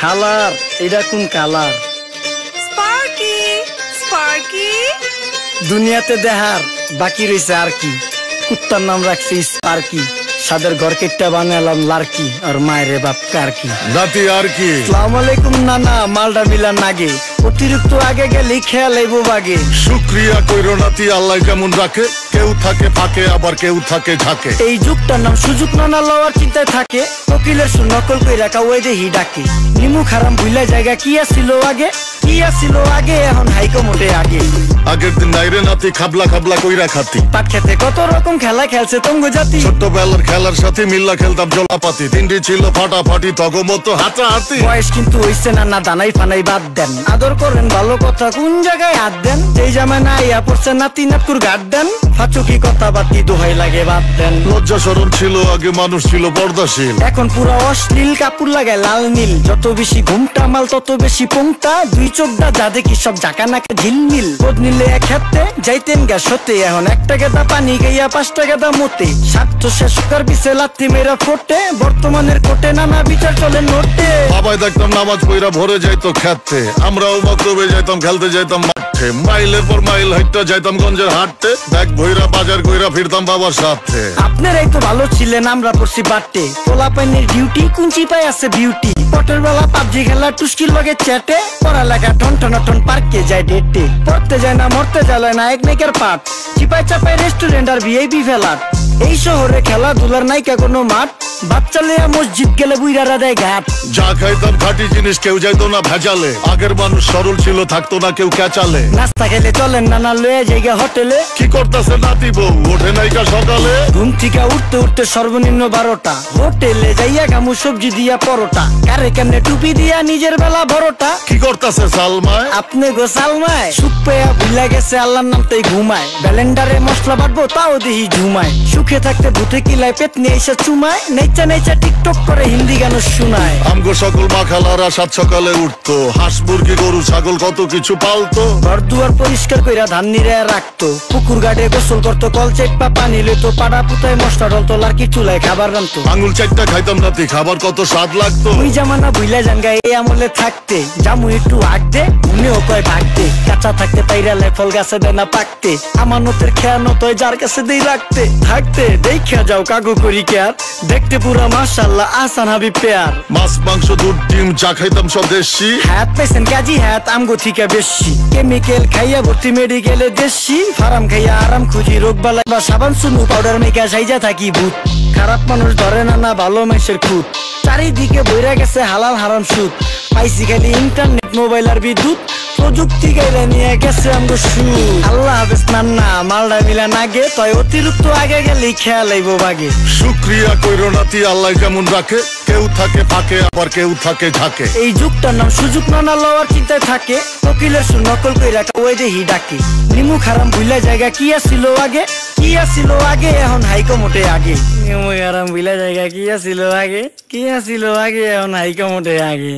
খালার এটা কোন কালার? স্পার্কি স্পার্কি দুনিয়াতে দেখার বাকি রয়েছে আর কি। কুত্তার নাম রাখছি স্পার্কি, সাদের ঘর কেটটা বানালাম লার্কি, আর মায়ের বাপ কারকি নাতি আর কি। আসসালামু আলাইকুম নানা, মালডা মিলা নাগে, অতিরিক্ত আগে গেলে খেয়াল আইবো বাগে। শুক্রিয়া কইরো নাতি, আল্লাহ কেমন রাখে, কেউ থাকে ফাঁকে আবার কেউ থাকে ঝাঁকে। এই যুগটার নাম সুযোগ নানা লওয়ার চিন্তায় থাকে, কোকিলের সুর নকল কই রাখা ওই দেহি ডাকে। নিমু খারাম ভুলা জায়গা কি আসিল আগে, কি আসিল আগে, এখন হাইকো মোটে আগে। আগের দিন নাইরে নাতি খাবলা খাবলা কইরা খাতি, পাট খেতে কত রকম খেলা খেলছে তঙ্গ জাতি। ছোট্টবেলার খেলার সাথে মিল্লা খেলতাম জলাপাতি, তিনটি ছিল ফাটাফাটি তগমতো হাতাহাতি। বয়স কিন্তু হইছে না, না দানাই ফানাই বাদ দেন, আদর করেন ভালো কথা কোন জায়গায় হাত দেন। যেই জামায় না ইয়া পড়ছে নাতি নাতকুর গাট দেন, ফাচুকি কথা বাতি দোহাই লাগে বাদ দেন। লজ্জা শরম ছিল আগে, মানুষ ছিল পর্দাশীল, এখন পুরো অশ্লীল কাপড় লাগায় লাল নীল। যত বেশি ঘুমটা মাল তত বেশি পোংটা, দুই চোখটা যা দেখি সব জাকা নাকা ঝিলমিল। বোধ নিলে এক হাতে যাইতেন গা সতে, এখন একটা গেদা পানি গাইয়া 5টা গেদা মতে। স্বার্থ শেষ কার পিছে লাথি মেরা ফোটে, বর্তমানের কোটে নানা বিচার চলে নোটে। বাবাই দেখতাম নামাজ পইরা ভরে যাইতো খেতে, আমরাও মক্তবে যাইতাম খেলতে যাইতাম মাঠে। মাইলের পর মাইল হাইটটা যাইতাম গঞ্জের হাটতে, ব্যাগ ভইরা বাজার কইরা ফিরতাম বাবার সাথে। আপনারাই তো ভালো ছিলেন, আমরা পড়ছি বাটে। পোলা পাইনের ডিউটি কুঞ্চি পাই আছে বিউটি, পটের বেলা পাবজি খেলা টুস্কির লগে চ্যাটে। পড়ালেখা টন টন পার্কে যায় ডেটে, পড়তে যায় না মরতে যায় না এক নাইকের পাট। চিপাই চাপাই রেস্টুরেন্ট আর ভিআইপি ফেলাট, এই শহরে খেলাধুলার নাইকা কোনো মাঠ। বাচ্চা লেয়া মসজিদ গেলে বুইরারা দেয় ঘাট। যা খাইতাম খাঁটি জিনিস, কেউ যাইতো না ভেজালে। আগের মানুষ সরল ছিল, থাকতো না কেউ ক্যাচালে। নাস্তা খেলে চলেন নানা লয়ে জায়গা হোটেলে, কি করতেছে নাতি বউ ওঠে নাইকা সকালে। ঘুম থেকে উঠতে উঠতে সর্বনিম্ন 12টা, হোটেলে যাইয়া গামু সবজি দিয়া পরোটা। কারে কেমনে টুপি দিয়া নিজের বেলা বড়টা, কি করতেছে সালমায় আপনি গো সালমায়। সুখ পেয়া ভুলা গেছে আল্লাহর নামতেই ঘুমায়, ব্যালেন্ডারে মশলা বাটবো তাও দেহি ঝুমায়। সুখে থাকতে ভূতে কিলায় পেট নিয়ে এসে চুমায়, নেচা নেচা টিকটক করে হিন্দি গান শোনায়। আমগো সকল মাখালারা সাত সকালে উঠতো, হাঁস মুরগি গরু ছাগল কত কিছু পালতো। ঘর দুয়ার পরিষ্কার কইরা ধান নিরে রাখতো, পুকুর গাড়ে গোসল করতো, কল চেপা পানি লইতো। পাড়া পুতায় মশলা ডলতো, লার্কি চুলায় খাবার রান্তো। আঙুল চারটা খাইতাম নাতি, খাবার কত স্বাদ লাগতো। ওই জামানা ভুইলা জাঙ্গা এই আমলে থাকতে, জামু একটু আগতে মনেও কয় ভাগতে। কাঁচা থাকতে তাইরালে ফল গাছে দেয় না পাকতে, আমানতের খেয়ানত হয় যার কাছে দেই রাখতে। থাকতে দেখা যাও কাগু করি কেয়ার, দেখতে পুরা মাশাআল্লাহ আহসান হাবিব পেয়ার। মাছ মাংস দুধ ডিম চা খাইতাম সব দেশি, হাত পেছেন কাজী হাত আমগো থিকা বেশি। কেমিক্যাল খাইয়া ভর্তি মেডিকেলে দেশি, ফার্ম খাইয়া আরাম খুঁজি রোগ বালাই। বা সাবান সুনু পাউডার মেকা সাইজা থাকি ভূত। খারাপ মানুষ ধরে না ভালো মানুষের খুঁত, চারিদিকে বইরা গেছে হালাল হারাম সুদ। পাইছি খালি ইন্টারনেট মোবাইল আর বিদ্যুৎ, প্রযুক্তি গাইলা নিয়ে গেছে আমগো সুদ। আল্লাহ হাফেজ নান্না, মালডা মিলা নাগে, তয় অতিরিক্ত আগে গেলে খেয়াল আইবো বাগে। শুক্রিয়া কইরো নাতি, আল্লাহ কেমন রাখে, কেউ থাকে ফাঁকে আবার কেউ থাকে ঝাঁকে। এই যুগটার নাম সুযোগ নানা লওয়ার চিন্তায় থাকে, কোকিলের সুর নকল কই রাখা ওই দেহি ডাকে। নিমু খারাম ভুলা জায়গা কি আসিল আগে, কি আসিল আগে, এখন হাইকো মোটে আগে। নিমু খারাম ভুলা জায়গা কি আসিল আগে, কি আসিল আগে, এখন হাইকো মোটে আগে।